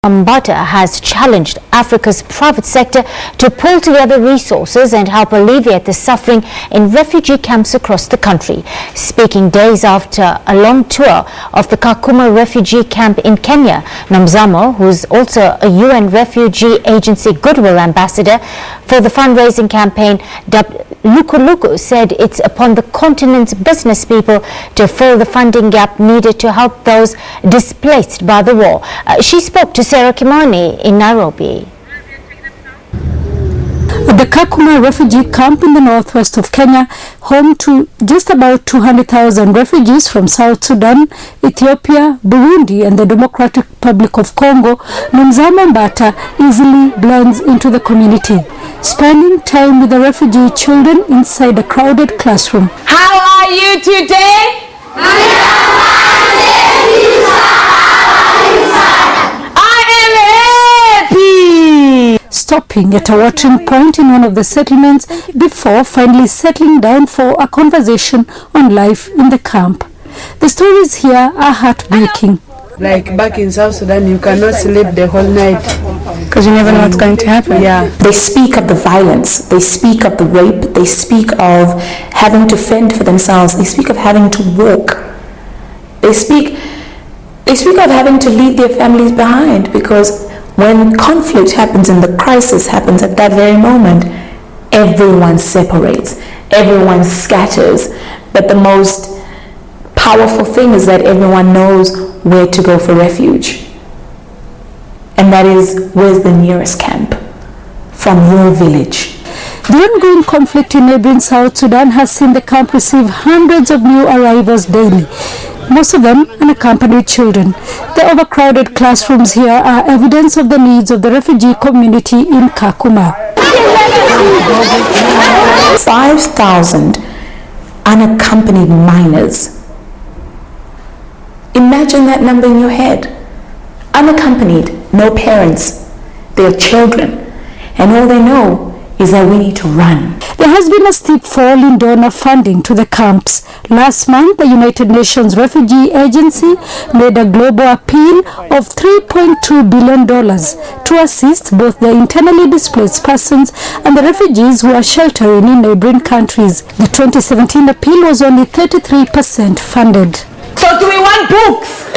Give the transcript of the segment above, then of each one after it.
Mbatha has challenged Africa's private sector to pull together resources and help alleviate the suffering in refugee camps across the country. Speaking days after a long tour of the Kakuma Refugee camp in Kenya, Nomzamo, who's also a UN Refugee Agency Goodwill ambassador for the fundraising campaign dubbed Luqu, said it's upon the continent's business people to fill the funding gap needed to help those displaced by the war. She spoke to Sarah Kimani in Nairobi. The Kakuma Refugee camp in the northwest of Kenya, home to just about 200,000 refugees from South Sudan, Ethiopia, Burundi and the Democratic Republic of Congo, Nomzamo Mbatha easily blends into the community, spending time with the refugee children inside a crowded classroom. How are you today? Stopping at a watering point in one of the settlements before finally settling down for a conversation on life in the camp. The stories here are heartbreaking. Like back in South Sudan, you cannot sleep the whole night because you never know what's going to happen. Yeah. They speak of the violence, they speak of the rape, they speak of having to fend for themselves, they speak of having to walk. They speak of having to leave their families behind, because when conflict happens and the crisis happens at that very moment, everyone separates, everyone scatters. But the most powerful thing is that everyone knows where to go for refuge. And that is, where's the nearest camp? From your village. The ongoing conflict in neighboring South Sudan has seen the camp receive hundreds of new arrivals daily, most of them unaccompanied children. The overcrowded classrooms here are evidence of the needs of the refugee community in Kakuma. 5,000 unaccompanied minors. Imagine that number in your head. Unaccompanied, no parents, they are children, and all they know is that we need to run. There has been a steep fall in donor funding to the camps. Last month, the United Nations Refugee Agency made a global appeal of $3.2 billion to assist both the internally displaced persons and the refugees who are sheltering in neighboring countries. The 2017 appeal was only 33% funded. So do we want books?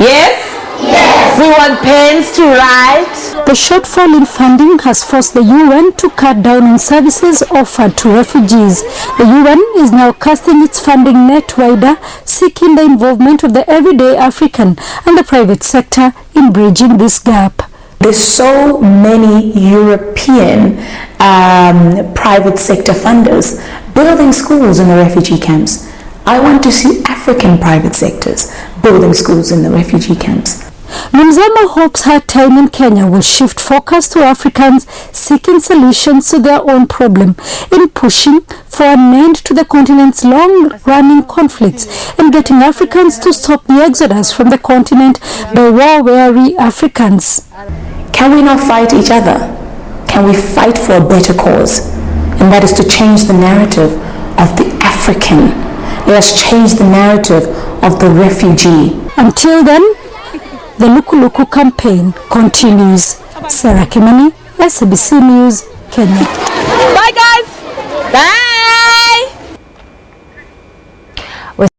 Yes? Yes. We want pens to write. The shortfall in funding has forced the UN to cut down on services offered to refugees. The UN is now casting its funding net wider, seeking the involvement of the everyday African and the private sector in bridging this gap. There's so many European private sector funders building schools in the refugee camps. I want to see African private sectors building schools in the refugee camps. Nomzamo hopes her time in Kenya will shift focus to Africans seeking solutions to their own problem, in pushing for an end to the continent's long-running conflicts and getting Africans to stop the exodus from the continent by war-weary Africans. Can we not fight each other? Can we fight for a better cause? And that is to change the narrative of the African. Let us change the narrative of the refugee. Until then, the Luqu campaign continues. Sarah Kimani, SABC News, Kenya. Bye guys. Bye.